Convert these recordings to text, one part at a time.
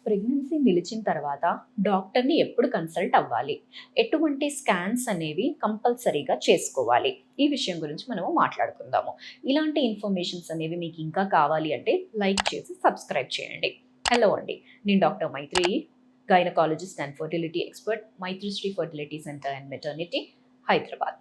Pregnancy నిలిచిన తర్వాత డాక్టర్‌ని ఎప్పుడు కన్సల్ట్ అవ్వాలి? ఎటువంటి స్కాన్స్ అనేవి కంపల్సరీగా చేసుకోవాలి? ఈ విషయం గురించి మనము మాట్లాడుకుందాము. ఇలాంటి ఇన్ఫర్మేషన్స్ అనేవి మీకు ఇంకా కావాలి అంటే లైక్ చేసి సబ్స్క్రైబ్ చేయండి. హలో అండి. నేను doctor Maitri, gynaecologist and fertility expert, Maitrishri fertility centre and maternity, Hyderabad.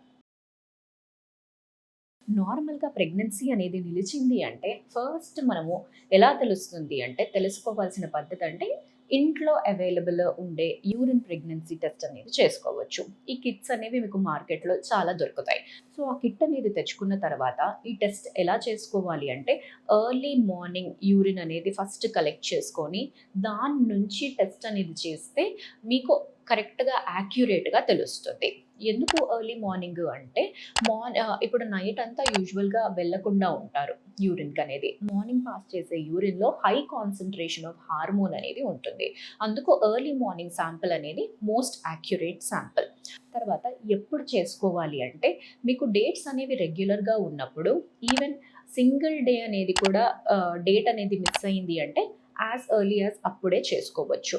నార్మల్‌గా ప్రెగ్నెన్సీ అనేది నిలిచింది అంటే ఫస్ట్ మనము ఎలా తెలుస్తుంది అంటే తెలుసుకోవాల్సిన పద్ధతి అంటే ఇంట్లో అవైలబుల్ ఉండే యూరిన్ ప్రెగ్నెన్సీ టెస్ట్ అనేది చేసుకోవచ్చు. ఈ కిట్స్ అనేవి మీకు మార్కెట్‌లో చాలా దొరుకుతాయి. సో, ఆ కిట్ అనేది తెచ్చుకున్న తర్వాత ఈ టెస్ట్ ఎలా చేసుకోవాలి అంటే ఎర్లీ మార్నింగ్ యూరిన్ అనేది ఫస్ట్ కలెక్ట్ చేసుకొని దాని నుంచి టెస్ట్ అనేది చేస్తే మీకు కరెక్ట్‌గా యాక్యురేట్‌గా తెలుస్తుంది. ఎందుకు ఎర్లీ మార్నింగ్ అంటే ఇప్పుడు నైట్ అంతా యూజువల్‌గా వెళ్ళకుండా ఉంటారు యూరిన్‌కి అనేది. మార్నింగ్ పాస్ చేసే యూరిన్‌లో హై కాన్సంట్రేషన్ ఆఫ్ హార్మోన్ అనేది ఉంటుంది. అందుకు ఎర్లీ మార్నింగ్ శాంపిల్ అనేది మోస్ట్ యాక్యురేట్ శాంపిల్. తర్వాత ఎప్పుడు చేసుకోవాలి అంటే మీకు డేట్స్ అనేవి రెగ్యులర్‌గా ఉన్నప్పుడు ఈవెన్ సింగిల్ డే అనేది కూడా డేట్ అనేది మిస్ అయింది అంటే యాస్ ఎర్లీ యాస్ అప్పుడే చేసుకోవచ్చు.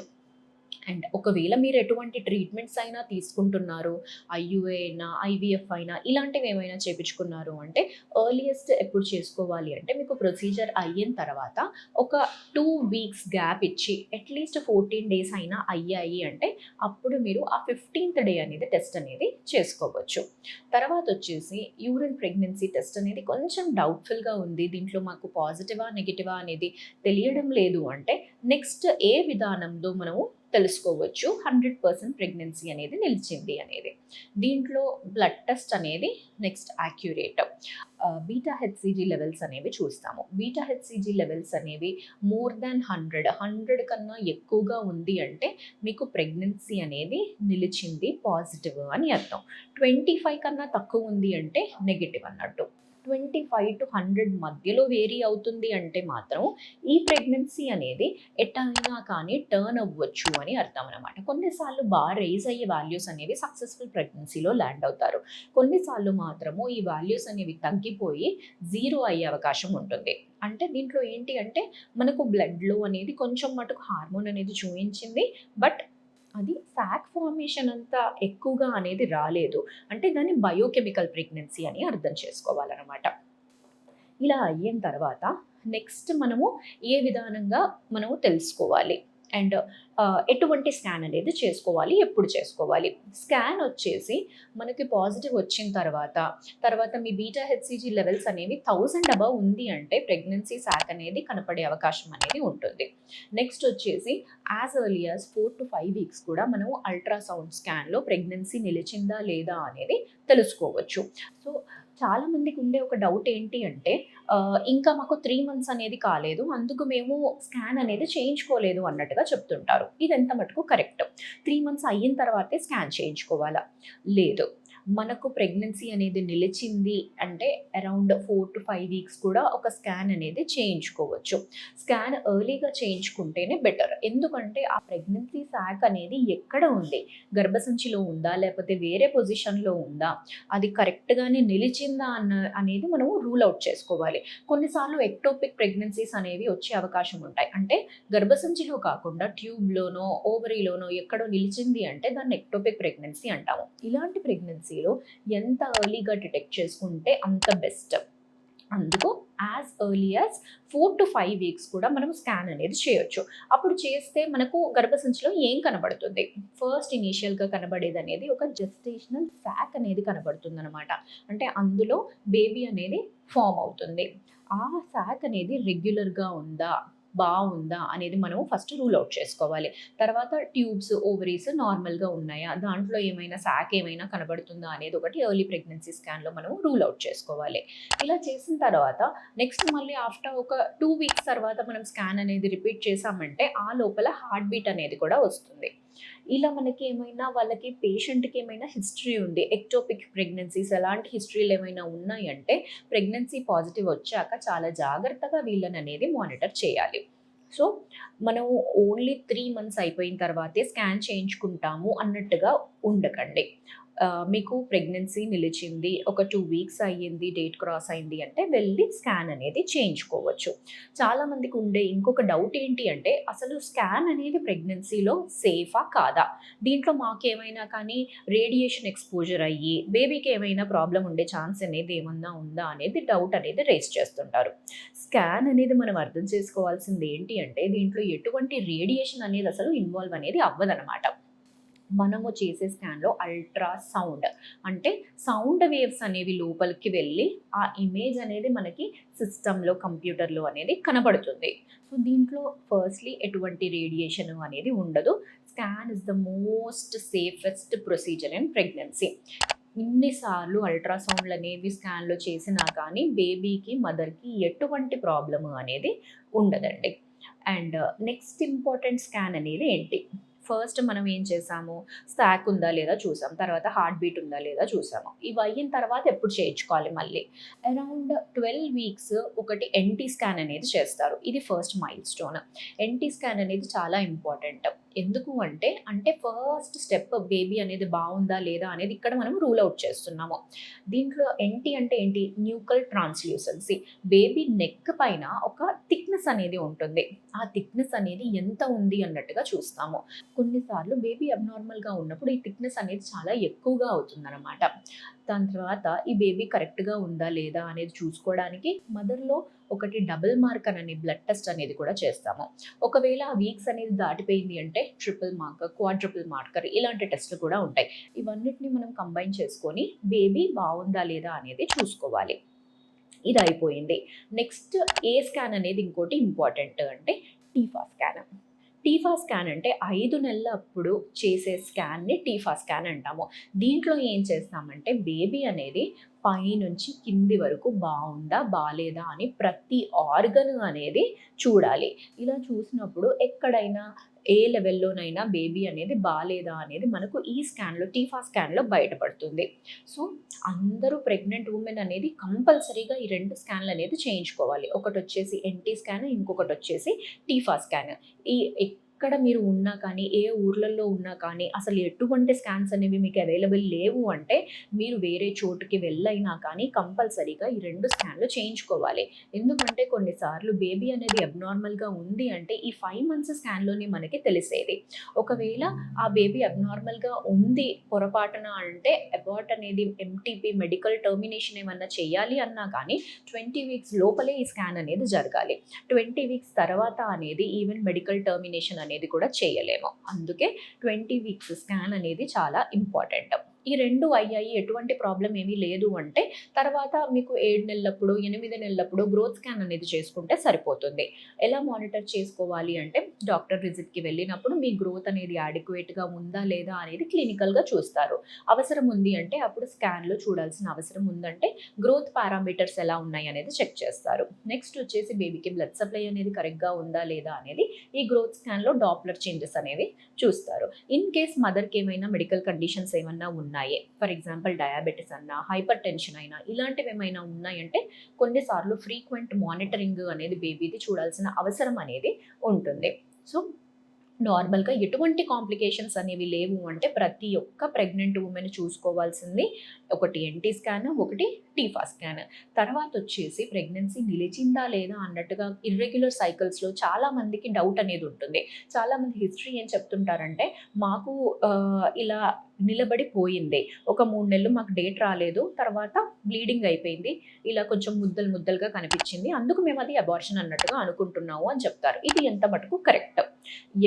అండ్ ఒకవేళ మీరు ఎటువంటి ట్రీట్మెంట్స్ అయినా తీసుకుంటున్నారు, ఐయుఐ అయినా, ఐవీఎఫ్ అయినా ఇలాంటివి ఏమైనా చేపించుకున్నారు అంటే ఎర్లియెస్ట్ ఎప్పుడు చేసుకోవాలి అంటే మీకు ప్రొసీజర్ అయిన తర్వాత ఒక 2 వీక్స్ గ్యాప్ ఇచ్చి అట్లీస్ట్ 14 డేస్ అయినా అయ్యాయి అంటే అప్పుడు మీరు ఆ 15th డే అనేది టెస్ట్ అనేది చేసుకోవచ్చు. తర్వాత వచ్చేసి యూరిన్ ప్రెగ్నెన్సీ టెస్ట్ అనేది కొంచెం డౌట్‌ఫుల్‌గా ఉంది. దీంట్లో మాకు పాజిటివా, నెగెటివా అనేది తెలియడం లేదు అంటే నెక్స్ట్ ఏ విధానంలో మనము తెలుసుకోవచ్చు 100% ప్రెగ్నెన్సీ అనేది నిలిచింది అనేది. దీంట్లో బ్లడ్ టెస్ట్ అనేది next accurate. Beta HCG levels అనేవి చూస్తాము. బీటా హెచ్‌సీజీ లెవెల్స్ అనేవి మోర్ దాన్ 100 కన్నా ఎక్కువగా ఉంది అంటే మీకు ప్రెగ్నెన్సీ అనేది నిలిచింది, పాజిటివ్ అని అర్థం. 25 కన్నా తక్కువ ఉంది అంటే నెగెటివ్ అన్నట్టు. 25-100 మధ్యలో వేరీ అవుతుంది అంటే మాత్రం ఈ ప్రెగ్నెన్సీ అనేది ఎటైనా కానీ టర్న్ అవ్వచ్చు అని అర్థం అనమాట. కొన్నిసార్లు బాగా రైజ్ అయ్యే వాల్యూస్ అనేవి సక్సెస్ఫుల్ ప్రెగ్నెన్సీలో ల్యాండ్ అవుతారు. కొన్నిసార్లు మాత్రము ఈ వాల్యూస్ అనేవి తగ్గిపోయి జీరో అయ్యే అవకాశం ఉంటుంది. అంటే దీంట్లో ఏంటి అంటే మనకు బ్లడ్‌లో అనేది కొంచెం మటుకు హార్మోన్ అనేది చూయించింది. బట్ అది సాక్ ఫార్మేషన్ అంత ఎక్కువగా అనేది రాలేదు. అంటే దాన్ని బయోకెమికల్ ప్రెగ్నెన్సీ అని అర్థం చేసుకోవాలనమాట. ఇలా అయిన తర్వాత నెక్స్ట్ మనము ఏ విధానంగా మనము తెలుసుకోవాలి అండ్ ఎటువంటి స్కాన్ అనేది చేసుకోవాలి, ఎప్పుడు చేసుకోవాలి. స్కాన్ వచ్చేసి మనకి పాజిటివ్ వచ్చిన తర్వాత మీ బీటా హెచ్‌సీజీ లెవెల్స్ అనేవి 1000 అబవ్ ఉంది అంటే ప్రెగ్నెన్సీ సాక్ అనేది కనపడే అవకాశం అనేది ఉంటుంది. నెక్స్ట్ వచ్చేసి యాజ్ ఎర్లీ యాజ్ 4-5 వీక్స్ కూడా మనం అల్ట్రాసౌండ్ స్కాన్‌లో ప్రెగ్నెన్సీ నిలిచిందా లేదా అనేది తెలుసుకోవచ్చు. సో, చాలా మందికి ఉండే ఒక డౌట్ ఏంటి అంటే ఇంకా మాకు 3 మంత్స్ అనేది కాలేదు. అందుకు మేము స్కాన్ అనేది చేయించుకోలేదు అన్నట్టుగా చెప్తుంటారు. ఇది ఎంత మటుకు కరెక్ట్. 3 మంత్స్ అయిన తర్వాతే స్కాన్ చేయించుకోవాలా? లేదు. మనకు ప్రెగ్నెన్సీ అనేది నిలిచింది అంటే అరౌండ్ 4-5 వీక్స్ కూడా ఒక స్కాన్ అనేది చేయించుకోవచ్చు. స్కాన్ ఎర్లీగా చేయించుకుంటేనే బెటర్. ఎందుకంటే ఆ ప్రెగ్నెన్సీ సాక్ అనేది ఎక్కడ ఉంది? గర్భసంచిలో ఉందా? లేకపోతే వేరే పొజిషన్‌లో ఉందా? అది కరెక్ట్‌గానే నిలిచిందా అనేది మనము రూల్ ఔట్ చేసుకోవాలి. కొన్నిసార్లు ఎక్టోపిక్ ప్రెగ్నెన్సీస్ అనేవి వచ్చే అవకాశం ఉంటాయి. అంటే గర్భసంచిలో కాకుండా ట్యూబ్‌లోనో, ఓవరీలోనో ఎక్కడో నిలిచింది అంటే దాన్ని ఎక్టోపిక్ ప్రెగ్నెన్సీ అంటాము. ఇలాంటి ప్రెగ్నెన్సీలో ఎంత ఎర్లీగా డిటెక్ట్ చేసుకుంటే అంత బెస్ట్. అందుకు యాజ్ ఎర్లీ యాజ్ 4-5 వీక్స్ కూడా మనం స్కాన్ అనేది చేయొచ్చు. అప్పుడు చేస్తే మనకు గర్భసంచిలో ఏం కనబడుతుంది? ఫస్ట్ ఇనీషియల్‌గా కనబడేది అనేది ఒక జెస్టేషనల్ సాక్ అనేది కనబడుతుందనమాట. అంటే అందులో బేబీ అనేది ఫార్మ్ అవుతుంది. ఆ సాక్ అనేది రెగ్యులర్‌గా ఉందా? బావుందా? అనేది మనము ఫస్ట్ రూల్ ఔట్ చేసుకోవాలి. తర్వాత ట్యూబ్స్, ఓవరీస్ నార్మల్‌గా ఉన్నాయా? దాంట్లో ఏమైనా సాక్ ఏమైనా కనబడుతుందా? అనేది ఒకటి ఎర్లీ ప్రెగ్నెన్సీ స్కాన్‌లో మనం రూల్ ఔట్ చేసుకోవాలి. ఇలా చేసిన తర్వాత నెక్స్ట్ మళ్ళీ ఆఫ్టర్ ఒక 2 వీక్స్ తర్వాత మనం స్కాన్ అనేది రిపీట్ చేశామంటే ఆ లోపల హార్ట్ బీట్ అనేది కూడా వస్తుంది. ఇలా మనకి ఏమైనా వాళ్ళకి పేషెంట్‌కి ఏమైనా హిస్టరీ ఉంది. ఎక్టోపిక్ ప్రెగ్నెన్సీస్ ఎలాంటి హిస్టరీలు ఏమైనా ఉన్నాయంటే ప్రెగ్నెన్సీ పాజిటివ్ వచ్చాక చాలా జాగ్రత్తగా వీళ్ళననేది మానిటర్ చేయాలి. సో, మనం ఓన్లీ 3 మంత్స్ అయిపోయిన తర్వాతే స్కాన్ చేయించుకుంటాము అన్నట్టుగా ఉండకండి. మీకు ప్రెగ్నెన్సీ నిలిచింది. ఒక 2 వీక్స్ అయ్యింది. డేట్ క్రాస్ అయింది అంటే వెళ్లి స్కాన్ అనేది చేయించుకోవచ్చు. చాలామందికి ఉండే ఇంకొక డౌట్ ఏంటి అంటే అసలు స్కాన్ అనేది ప్రెగ్నెన్సీలో సేఫా? కాదా? దీంట్లో మాకేమైనా కానీ రేడియేషన్ ఎక్స్‌పోజర్ అయ్యి బేబీకి ఏమైనా ప్రాబ్లమ్ ఉండే ఛాన్స్ అనేది ఏమన్నా ఉందా అనేది డౌట్ అనేది రైజ్ చేస్తుంటారు. స్కాన్ అనేది మనం అర్థం చేసుకోవాల్సింది ఏంటి అంటే దీంట్లో ఎటువంటి రేడియేషన్ అనేది అసలు ఇన్వాల్వ్ అనేది అవ్వదనమాట. మనము చేసే స్కాన్‌లో అల్ట్రాసౌండ్ అంటే సౌండ్ వేవ్స్ అనేవి లోపలికి వెళ్ళి ఆ ఇమేజ్ అనేది మనకి సిస్టమ్‌లో, కంప్యూటర్‌లో అనేది కనబడుతుంది. సో, దీంట్లో ఫస్ట్‌లీ ఎటువంటి రేడియేషన్ అనేది ఉండదు. Scan is the most safest procedure in pregnancy. ఇన్ని సార్లు అల్ట్రాసౌండ్‌లనేవి స్కాన్‌లో చేసినా కానీ బేబీకి, మదర్‌కి ఎటువంటి ప్రాబ్లమ్ అనేది ఉండదండి. అండ్ నెక్స్ట్ ఇంపార్టెంట్ స్కాన్ అనేది ఏంటి? ఫస్ట్ మనం ఏం చేసాము, స్టాక్ ఉందా లేదా చూసాం. తర్వాత హార్ట్ బీట్ ఉందా లేదా చూసాము. ఇవి అయిన తర్వాత ఎప్పుడు చేయించుకోవాలి మళ్ళీ. అరౌండ్ 12 వీక్స్ ఒకటి ఎన్‌టీ స్కాన్ అనేది చేస్తారు. ఇది ఫస్ట్ మైల్‌స్టోన్. ఎన్‌టీ స్కాన్ అనేది చాలా ఇంపార్టెంట్. ఎందుకు అంటే, ఫస్ట్ స్టెప్ బేబీ అనేది బావుందా లేదా అనేది ఇక్కడ మనం రూల్ ఔట్ చేస్తున్నాము. దీంట్లో ఎన్‌టీ అంటే ఏంటి? న్యూకల్ ట్రాన్స్‌ల్యూసెన్సీ. బేబీ నెక్ పైన ఒక థిక్‌నెస్ అనేది ఉంటుంది. ఆ థిక్‌నెస్ అనేది ఎంత ఉంది అన్నట్టుగా చూస్తాము. కొన్నిసార్లు బేబీ అబ్నార్మల్‌గా ఉన్నప్పుడు ఈ థిక్‌నెస్ అనేది చాలా ఎక్కువగా అవుతుందనమాట. దాని తర్వాత ఈ బేబీ కరెక్ట్‌గా ఉందా లేదా అనేది చూసుకోవడానికి మదర్‌లో ఒకటి డబుల్ మార్కర్ అనే బ్లడ్ టెస్ట్ అనేది కూడా చేస్తాము. ఒకవేళ ఆ వీక్స్ అనేది దాటిపోయింది అంటే ట్రిపుల్ మార్కర్, క్వాడ్రుపుల్ మార్కర్ ఇలాంటి టెస్ట్‌లు కూడా ఉంటాయి. ఇవన్నిటిని మనం కంబైన్ చేసుకొని బేబీ బావుందా లేదా అనేది చూసుకోవాలి. ఇది అయిపోయింది. నెక్స్ట్ ఏ స్కాన్ అనేది ఇంకోటి ఇంపార్టెంట్ అంటే టీఫా స్కాన్. టీఫా స్కాన్ అంటే 5 నెలలప్పుడు చేసే స్కాన్‌ని టీఫా స్కాన్ అంటాము. దీంట్లో ఏం చేస్తామంటే బేబీ అనేది పైనుంచి కింది వరకు బావుందా? బాలేదా? అని ప్రతి ఆర్గన్ అనేది చూడాలి. ఇలా చూసినప్పుడు ఎక్కడైనా ఏ లెవెల్‌లోనైనా బేబీ అనేది బాలేదా అనేది మనకు ఈ స్కాన్‌లో టీఫా స్కాన్‌లో బయటపడుతుంది. సో, అందరూ ప్రెగ్నెంట్ వుమెన్ అనేది కంపల్సరీగా ఈ 2 స్కాన్‌లనేది చేయించుకోవాలి. ఒకటొచ్చేసి ఎన్‌టీ స్కాన్, ఇంకొకటొచ్చేసి టీఫా స్కాన్. ఈ ఎక్కడ మీరు ఉన్నా కానీ, ఏ ఊర్లల్లో ఉన్నా కానీ, అసలు ఎటువంటి స్కాన్స్ అనేవి మీకు అవైలబుల్ లేవు అంటే, మీరు వేరే చోటుకి వెళ్ళైనా కానీ కంపల్సరీగా ఈ 2 స్కాన్‌లు చేయించుకోవాలి. ఎందుకంటే కొన్నిసార్లు బేబీ అనేది అబ్నార్మల్‌గా ఉంది అంటే, ఈ 5 మంత్స్ స్కాన్‌లోనే మనకి తెలిసేది. ఒకవేళ ఆ బేబీ అబ్నార్మల్‌గా ఉంది పొరపాటున అంటే, అబార్ట్ అనేది ఎంటీపీ మెడికల్ టర్మినేషన్ ఏమన్నా చేయాలి అన్నా కానీ 20 వీక్స్ లోపలే ఈ స్కాన్ అనేది జరగాలి. 20 వీక్స్ తర్వాత అనేది ఈవెన్ మెడికల్ టర్మినేషన్ అనేది కూడా చేయలేము. అందుకే 20 వీక్స్ స్కాన్ అనేది చాలా ఇంపార్టెంట్. ఈ 2 అయ్యాయి, ఎటువంటి ప్రాబ్లమ్ ఏమీ లేదు అంటే, తర్వాత మీకు 7 నెలలప్పుడు, 8 నెలలప్పుడు గ్రోత్ స్కాన్ అనేది చేసుకుంటే సరిపోతుంది. ఎలా మానిటర్ చేసుకోవాలి అంటే, డాక్టర్ విజిట్‌కి వెళ్ళినప్పుడు మీ గ్రోత్ అనేది యాడిక్వేట్‌గా ఉందా లేదా అనేది క్లినికల్‌గా చూస్తారు. అవసరం ఉంది అంటే అప్పుడు స్కాన్‌లో చూడాల్సిన అవసరం ఉందంటే, గ్రోత్ పారామీటర్స్ ఎలా ఉన్నాయి అనేది చెక్ చేస్తారు. నెక్స్ట్ వచ్చేసి బేబీకి బ్లడ్ సప్లై అనేది కరెక్ట్‌గా ఉందా లేదా అనేది ఈ గ్రోత్ స్కాన్‌లో డాప్లర్ చేంజెస్ అనేవి చూస్తారు. ఇన్ కేస్ మదర్‌కి ఏమైనా మెడికల్ కండిషన్స్ ఏమన్నా ఉన్నాయి. ఫర్ ఎగ్జాంపుల్ డయాబెటిస్ అన్నా, హైపర్ టెన్షన్ అయినా ఇలాంటివి ఏమైనా ఉన్నాయంటే కొన్నిసార్లు ఫ్రీక్వెంట్ మానిటరింగ్ అనేది బేబీది చూడాల్సిన అవసరం అనేది ఉంటుంది. సో, నార్మల్‌గా ఎటువంటి కాంప్లికేషన్స్ అనేవి లేవు అంటే ప్రతి ఒక్క ప్రెగ్నెంట్ వుమెన్ చూసుకోవాల్సింది ఒకటి ఎన్‌టీ స్కాన్, ఒకటి టీఫా స్కాన్. తర్వాతొచ్చేసి ప్రెగ్నెన్సీ నిలిచిందా లేదా అన్నట్టుగా ఇర్రెగ్యులర్ సైకిల్స్‌లో చాలా మందికి డౌట్ అనేది ఉంటుంది. చాలామంది హిస్టరీ ఏం చెప్తుంటారంటే మాకు ఇలా నిలబడిపోయింది. ఒక 3 నెలలు మాకు డేట్ రాలేదు. తర్వాత బ్లీడింగ్ అయిపోయింది. ఇలా కొంచెం ముద్దలు ముద్దలుగా కనిపించింది. అందుకు మేము అది అబార్షన్ అన్నట్టుగా అనుకుంటున్నాము అని చెప్తారు. ఇది ఎంత మటుకు కరెక్ట్.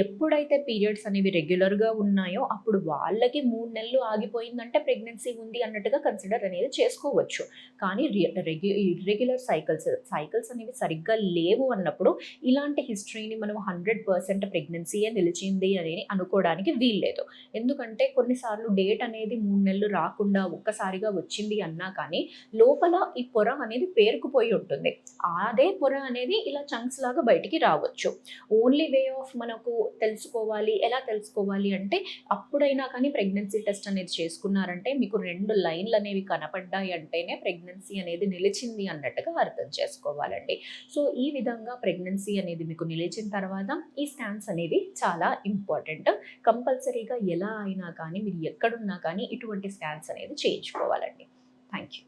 ఎప్పుడైతే పీరియడ్స్ అనేవి రెగ్యులర్‌గా ఉన్నాయో అప్పుడు వాళ్ళకి 3 నెలలు ఆగిపోయిందంటే ప్రెగ్నెన్సీ ఉంది అన్నట్టుగా కన్సిడర్ అనేది చేసుకోవచ్చు. కానీ ఇర్రెగ్యులర్ సైకిల్స్ అనేవి సరిగ్గా లేవు అన్నప్పుడు ఇలాంటి హిస్టరీని మనం 100% ప్రెగ్నెన్సీయే నిలిచింది అని అనుకోవడానికి వీల్లేదు. ఎందుకంటే కొన్నిసార్లు డేట్ అనేది 3 నెలలు రాకుండా ఒక్కసారిగా వచ్చింది అన్నా కానీ లోపల ఈ పొర అనేది పేరుకుపోయి ఉంటుంది. అదే పొర అనేది ఇలా చంక్స్ లాగా బయటికి రావచ్చు. ఓన్లీ వే ఆఫ్ మనకు తెలుసుకోవాలి. ఎలా తెలుసుకోవాలి అంటే అప్పుడైనా కానీ ప్రెగ్నెన్సీ టెస్ట్ అనేది చేసుకున్నారంటే మీకు 2 లైన్‌లు అనేవి కనపడ్డాయి అంటేనే ప్రెగ్నెన్సీ అనేది నిలిచింది అన్నట్టుగా అర్థం చేసుకోవాలండి. సో, ఈ విధంగా ప్రెగ్నెన్సీ అనేది మీకు నిలిచిన తర్వాత ఈ స్కాన్స్ అనేవి చాలా ఇంపార్టెంట్. కంపల్సరీగా ఎలా అయినా కానీ మీరు ఎక్కడున్నా కానీ ఇటువంటి స్కాన్స్ అనేది చేయించుకోవాలండి. Thank you.